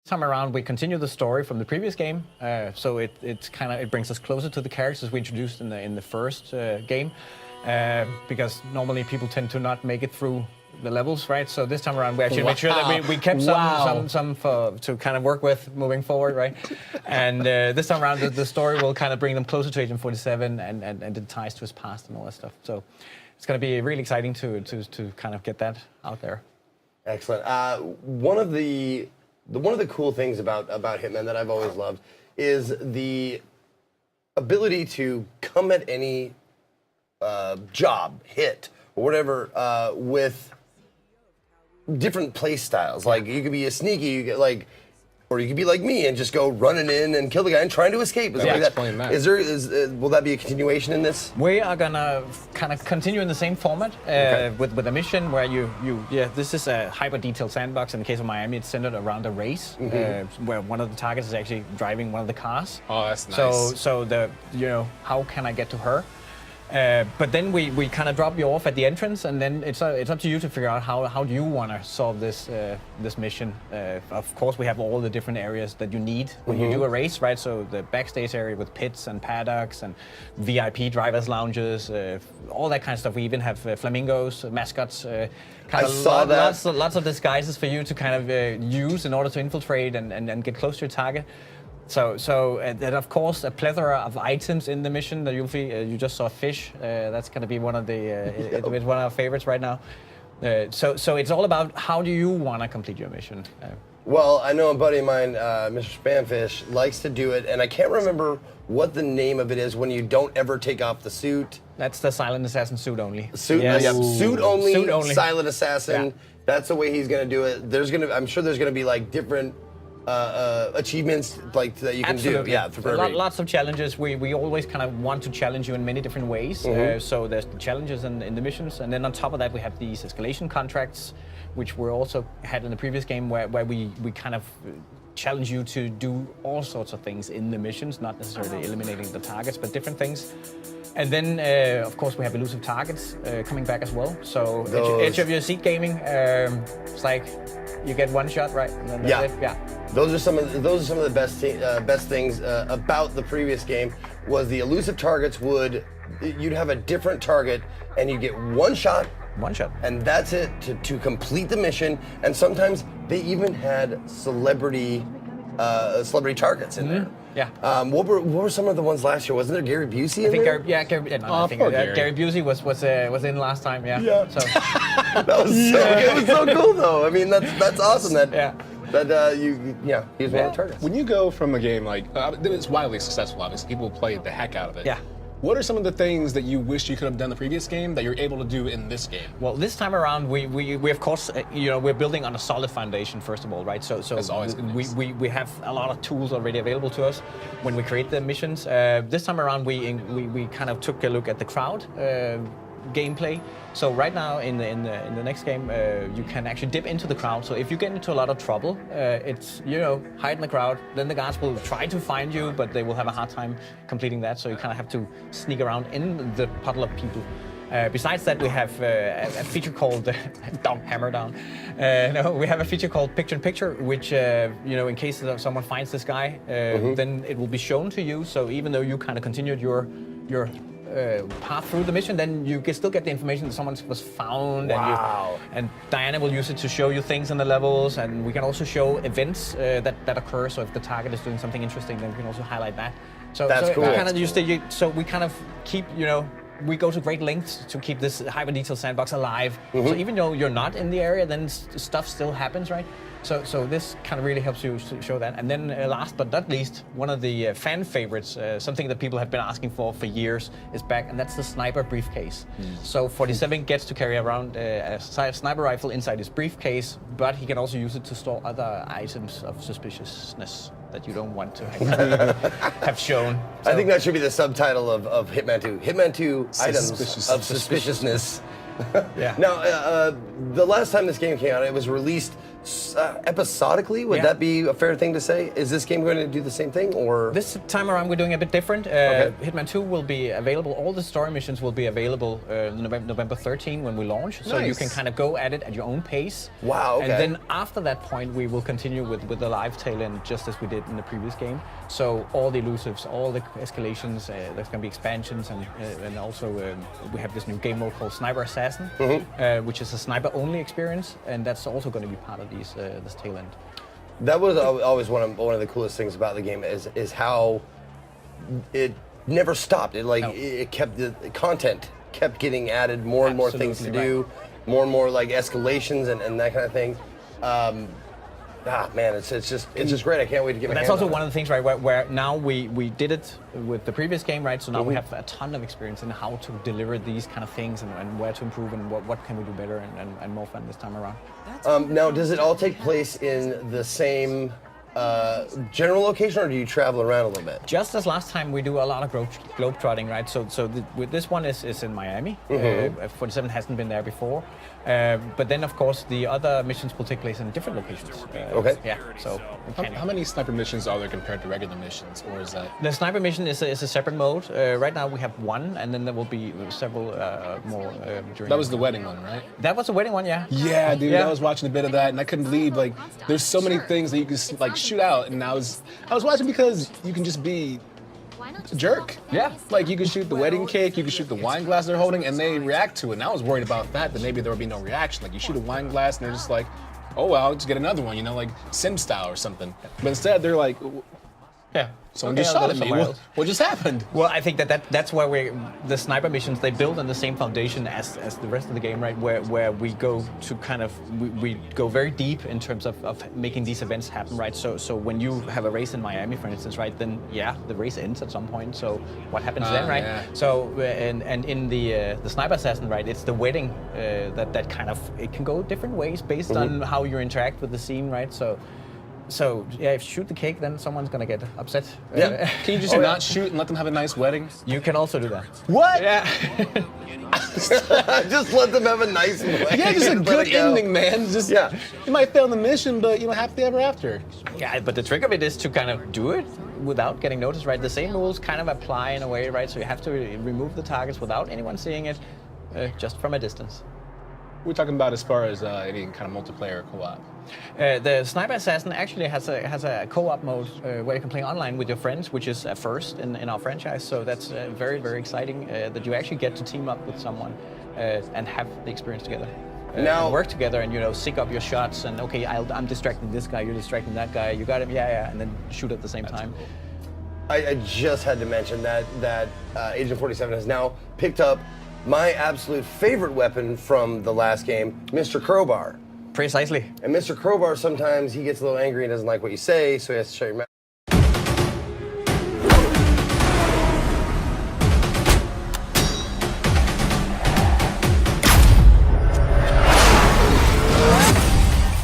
time around, we continue the story from the previous game, so it brings us closer to the characters we introduced in the first game, because normally people tend to not make it through the levels, right? So this time around, we actually made sure that we kept some to kind of work with moving forward, right? And this time around, the story will kind of bring them closer to Agent 47 and the ties to his past and all that stuff. So it's going to be really exciting to kind of get that out there. Excellent. One of the cool things about Hitman that I've always loved is the ability to come at any job, hit, or whatever, with different play styles. Like, you could be a sneaky, or you could be like me and just go running in and kill the guy and trying to escape. Explain that. Will that be a continuation in this? We are gonna kind of continue in the same format with a mission where this is a hyper detailed sandbox. In the case of Miami, it's centered around a race where one of the targets is actually driving one of the cars. Oh, that's nice. So how can I get to her? But then we kind of drop you off at the entrance, and then it's up to you to figure out how do you want to solve this mission. Of course, we have all the different areas that you need when you do a race, right? So the backstage area with pits and paddocks and VIP drivers lounges, all that kind of stuff. We even have flamingos, mascots. Lots of disguises for you to kind of use in order to infiltrate and get close to your target. So and of course a plethora of items in the mission that you just saw fish. That's going to be one of it's one of our favorites right now. So it's all about how do you want to complete your mission. Well, I know a buddy of mine, Mr. Spamfish, likes to do it, and I can't remember what the name of it is when you don't ever take off the suit. That's the Silent Assassin suit only. Suit only. Silent Assassin. Yeah. That's the way he's going to do it. I'm sure there's going to be like different achievements like that you can do. Yeah, lots of challenges. We always kind of want to challenge you in many different ways. So there's the challenges in the missions, and then on top of that we have these escalation contracts, which we also had in the previous game, where we kind of challenge you to do all sorts of things in the missions, not necessarily eliminating the targets, but different things. And then, of course, we have elusive targets coming back as well. So edge of your seat gaming, it's like you get one shot, right? And then that's it. Yeah. Those are some of the best things about the previous game. Was the elusive targets you'd have a different target and you get one shot. One shot. And that's it to complete the mission. And sometimes they even had celebrity targets in there. Yeah. What were some of the ones last year? Wasn't there Gary Busey in there? Gary Busey was in last time. Yeah. So that was it was so cool though. I mean, that's awesome. He was one of the targets. When you go from a game like it's widely successful, obviously people play the heck out of it. Yeah. What are some of the things that you wish you could have done in the previous game that you're able to do in this game? Well, this time around, we of course, we're building on a solid foundation first of all, right? So that's always good news. We have a lot of tools already available to us when we create the missions. This time around, we kind of took a look at the crowd gameplay. So right now in the next game, you can actually dip into the crowd. So if you get into a lot of trouble, it's hide in the crowd. Then the guards will try to find you, but they will have a hard time completing that. So you kind of have to sneak around in the puddle of people. Besides that, we have a feature called Hammer Down. We have a feature called Picture in Picture, which in case someone finds this guy, then it will be shown to you. So even though you kind of continued your path through the mission, then you can still get the information that someone was found. Wow. And Diana will use it to show you things in the levels, and we can also show events that occur. So if the target is doing something interesting, then we can also highlight that. So that's cool. We kind of so we kind of keep we go to great lengths to keep this hyper detailed sandbox alive. So even though you're not in the area, then stuff still happens, right? So this kind of really helps you show that. And then last but not least, one of the fan favorites, something that people have been asking for years, is back, and that's the sniper briefcase. So 47 gets to carry around a sniper rifle inside his briefcase, but he can also use it to store other items of suspiciousness that you don't want to have shown. So I think that should be the subtitle of Hitman 2. Hitman 2 items of suspiciousness. Yeah. Now, the last time this game came out, it was released episodically. Would Yeah. that be a fair thing to say? Is this game going to do the same thing, or This time around, we're doing a bit different. Okay. Hitman 2 will be available. All the story missions will be available November 13 when we launch. So you Nice. can kind of go at it at your own pace. Wow, okay. And then after that point, we will continue with the live tail end, just as we did in the previous game. So all the elusives, all the escalations, there's going to be expansions, and also we have this new game mode called Sniper Assassin, which is a sniper-only experience, and that's also going to be part of this tail end. that was always one of the coolest things about the game is how it never stopped. It No. it kept the content kept getting added, more and more things to Absolutely do, more and more like escalations and that kind of thing. Man, it's just great. I can't wait to get my That's hands also on one it. of the things, right, where now we did it with the previous game, right? So now we have a ton of experience in how to deliver these kind of things and where to improve and what can we do better and more fun this time around. Now, does it all take place in the same general location, or do you travel around a little bit? Just as last time, we do a lot of globe trotting, right? So with this one is in Miami. 47 hasn't been there before. But then, of course, the other missions will take place in different locations. Okay. Yeah, so we can- How many sniper missions are there compared to regular missions, or is that? The sniper mission is a separate mode. Right now we have one, and then there will be several more during. That was the wedding one, right? That was the wedding one, yeah. Yeah, dude. Yeah. I was watching a bit of that, and I couldn't believe like there's so many things that you can like shoot out, and I was watching because you can just be a jerk. Yeah. Like you can shoot the wedding cake, you can shoot the wine glass they're holding, and they react to it. And I was worried about that maybe there would be no reaction. Like you shoot a wine glass, and they're just like, oh well, I'll just get another one, like Sim style or something. But instead, they're like, Yeah. someone Okay, just I'll shot go at me. somewhere What, else. what just happened? Well, I think that's where the sniper missions, they build on the same foundation as the rest of the game, right? Where we go to kind of we go very deep in terms of making these events happen, right? So when you have a race in Miami, for instance, right? Then yeah, the race ends at some point. So what happens then, right? Yeah. So and in the sniper assassin, right? It's the wedding that kind of it can go different ways based on how you interact with the scene, right? So yeah, if you shoot the cake, then someone's gonna get upset. Yeah. Can you just not shoot and let them have a nice wedding? You can also do that. What? Yeah. Just let them have a nice wedding. Yeah, just a and let good it go. ending, man. Just Yeah. You might fail the mission, but happily ever after. Yeah, but the trick of it is to kind of do it without getting noticed, right? The same rules kind of apply in a way, right? So you have to remove the targets without anyone seeing it, just from a distance. We're talking about as far as any kind of multiplayer co-op. The Sniper Assassin actually has a co-op mode where you can play online with your friends, which is a first in our franchise. So that's very, very exciting that you actually get to team up with someone and have the experience together. Now- and work together and sync up your shots and okay, I'm distracting this guy, you're distracting that guy, you got him, yeah, and then shoot at the same time. I just had to mention that Agent 47 has now picked up my absolute favorite weapon from the last game, Mr. Crowbar. Precisely. And Mr. Crowbar, sometimes he gets a little angry and doesn't like what you say, so he has to shut your mouth.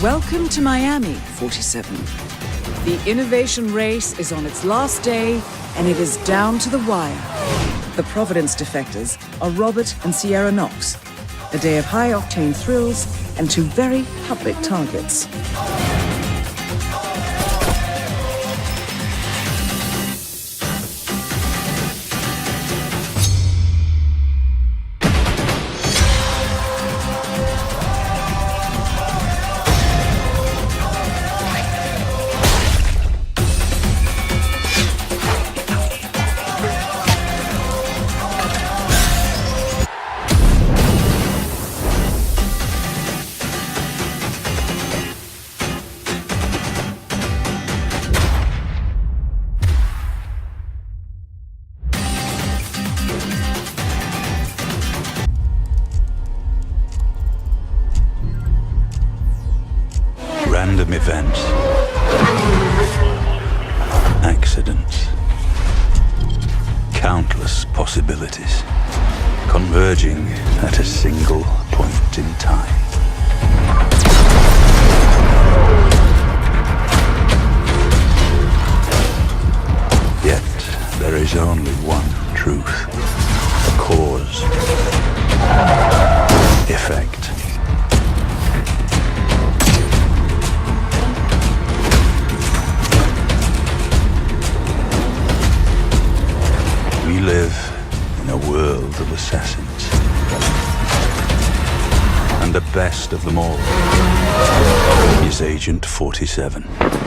Welcome to Miami, 47. The innovation race is on its last day, and it is down to the wire. The Providence defectors are Robert and Sierra Knox. A day of high-octane thrills and two very public targets. Random events, accidents, countless possibilities converging at a single point in time. Yet there is only one truth, cause, effect. assassins. And the best of them all is Agent 47.